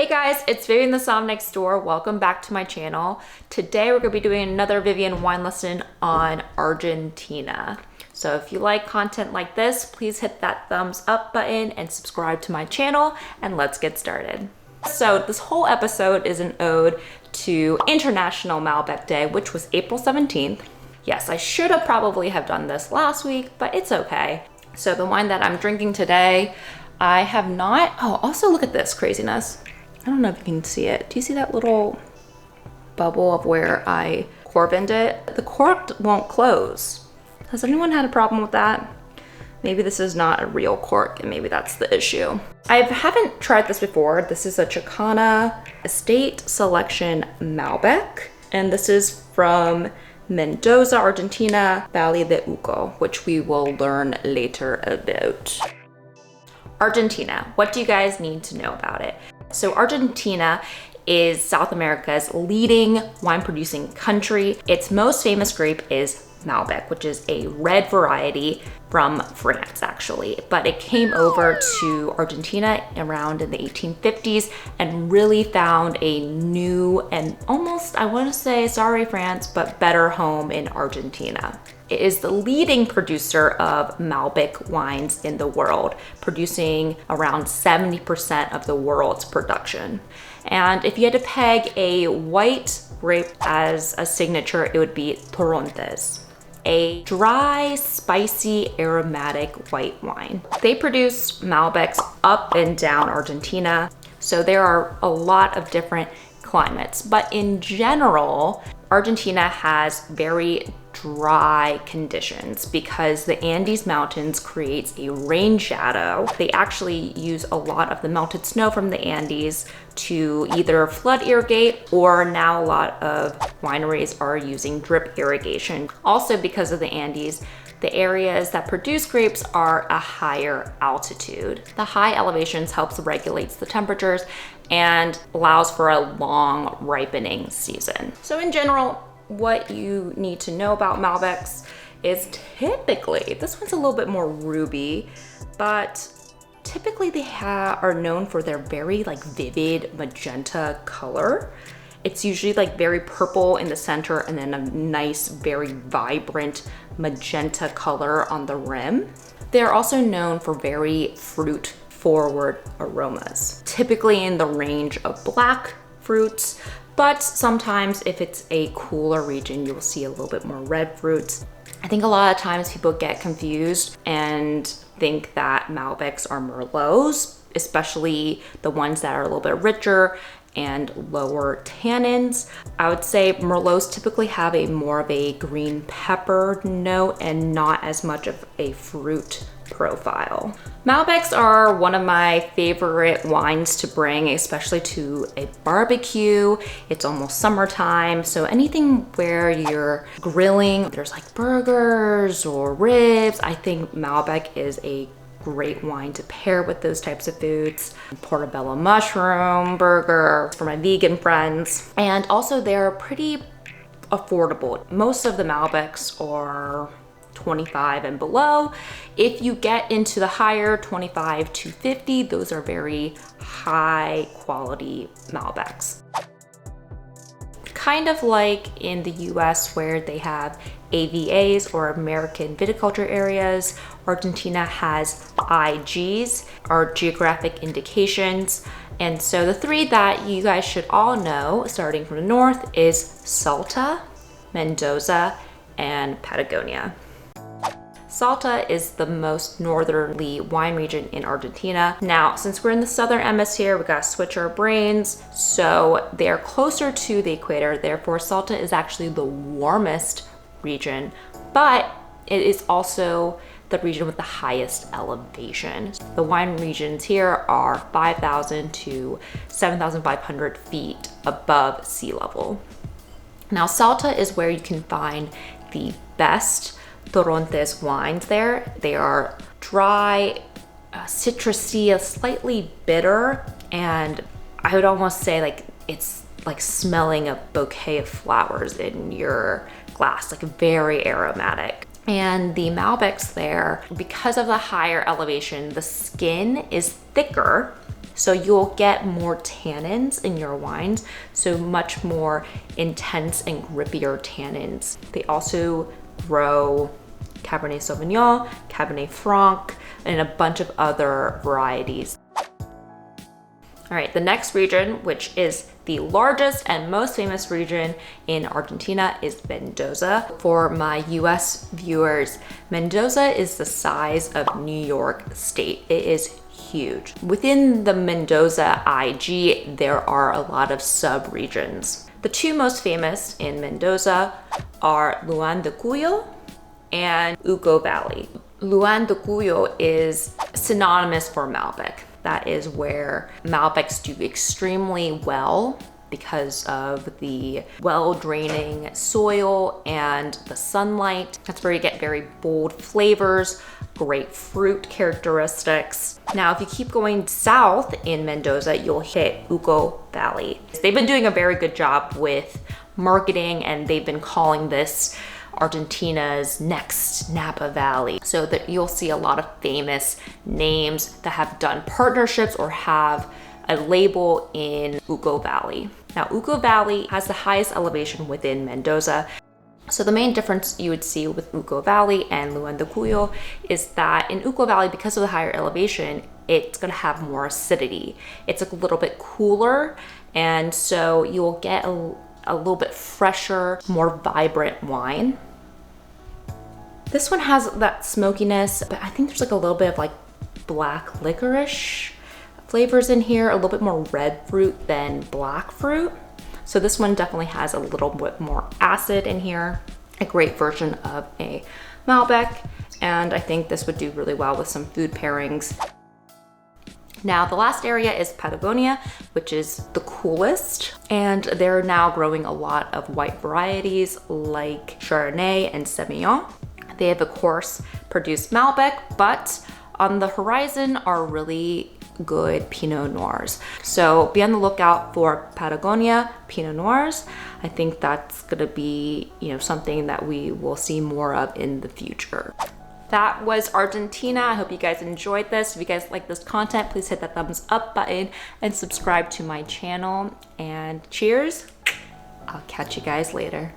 Hey guys, it's Vivian the Somm Next Door. Welcome back to my channel. Today we're going to be doing another Vivian wine lesson on Argentina. So if you like content like this, please hit that thumbs up button and subscribe to my channel, and let's get started. So this whole episode is an ode to International Malbec Day, which was April 17th. Yes, I should have probably have done this last week, but it's okay. So the wine that I'm drinking today, I have not, oh, also look at this craziness. I don't know if you can see it. Do you see that little bubble of where I corked it? The cork won't close. Has anyone had a problem with that? Maybe this is not a real cork and maybe that's the issue. I haven't tried this before. This is a Chakana Estate Selection Malbec, and this is from Mendoza, Argentina, Valle de Uco, which we will learn later about. Argentina, what do you guys need to know about it? So Argentina is South America's leading wine producing country. Its most famous grape is Malbec, which is a red variety from France actually, but it came over to Argentina around in the 1850s and really found a new and almost, I want to say, sorry France, but better home in Argentina. It is the leading producer of Malbec wines in the world, producing around 70% of the world's production. And if you had to peg a white grape as a signature, it would be Torrontés, a dry, spicy, aromatic white wine. They produce Malbecs up and down Argentina, so there are a lot of different climates. But in general, Argentina has very dry conditions because the Andes Mountains creates a rain shadow. They actually use a lot of the melted snow from the Andes to either flood irrigate, or now a lot of wineries are using drip irrigation. Also because of the Andes, the areas that produce grapes are a higher altitude. The high elevations helps regulates the temperatures and allows for a long ripening season. So in general, what you need to know about Malbecs is typically, this one's a little bit more ruby, but typically they are known for their very vivid magenta color. It's usually very purple in the center and then a nice, very vibrant magenta color on the rim. They're also known for very fruit forward aromas, typically in the range of black fruits, but sometimes if it's a cooler region, you'll see a little bit more red fruits. I think a lot of times people get confused and think that Malbecs are Merlots, especially the ones that are a little bit richer and lower tannins. I would say Merlots typically have more of a green pepper note and not as much of a fruit profile. Malbecs are one of my favorite wines to bring, especially to a barbecue. It's almost summertime, so anything where you're grilling, there's burgers or ribs, I think Malbec is a great wine to pair with those types of foods. Portobello mushroom burger for my vegan friends. And also they're pretty affordable. Most of the Malbecs are 25 and below. If you get into the higher 25 to 50, those are very high quality Malbecs. Kind of like in the US where they have AVAs or American viticulture areas, Argentina has IGs, or geographic indications. And so the three that you guys should all know, starting from the north, is Salta, Mendoza, and Patagonia. Salta is the most northerly wine region in Argentina. Now, since we're in the southern hemisphere, we gotta switch our brains. So they're closer to the equator, therefore Salta is actually the warmest region, but it is also the region with the highest elevation. The wine regions here are 5,000 to 7,500 feet above sea level. Now, Salta is where you can find the best Torrontés wines there. They are dry, citrusy, slightly bitter, and I would almost say it's like smelling a bouquet of flowers in your glass, very aromatic. And the Malbecs there, because of the higher elevation, the skin is thicker So you'll get more tannins in your wines, so much more intense and grippier tannins. They also grow Cabernet Sauvignon, Cabernet Franc, and a bunch of other varieties. All right, the next region, which is the largest and most famous region in Argentina, is Mendoza. For my US viewers, Mendoza is the size of New York State. It is huge. Within the Mendoza IG, there are a lot of sub-regions. The two most famous in Mendoza are Luan de Cuyo and Uco Valley. Luan de Cuyo is synonymous for Malbec. That is where Malbecs do extremely well because of the well-draining soil and the sunlight. That's where you get very bold flavors, great fruit characteristics. Now, if you keep going south in Mendoza, you'll hit Uco Valley. They've been doing a very good job with marketing, and they've been calling this Argentina's next Napa Valley. So that you'll see a lot of famous names that have done partnerships or have a label in Uco Valley. Now, Uco Valley has the highest elevation within Mendoza. So the main difference you would see with Uco Valley and Luan de Cuyo is that in Uco Valley, because of the higher elevation, it's gonna have more acidity. It's a little bit cooler, and so you'll get a little bit fresher, more vibrant wine. This one has that smokiness, but I think there's like a little bit of like black licorice flavors in here, a little bit more red fruit than black fruit. So this one definitely has a little bit more acid in here, a great version of a Malbec, and I think this would do really well with some food pairings. Now, the last area is Patagonia, which is the coolest, and they're now growing a lot of white varieties like Chardonnay and Semillon. They have, of course, produced Malbec, but on the horizon are really good Pinot Noirs. So be on the lookout for Patagonia Pinot Noirs. I think that's gonna be, something that we will see more of in the future. That was Argentina. I hope you guys enjoyed this. If you guys like this content, please hit that thumbs up button and subscribe to my channel. And cheers. I'll catch you guys later.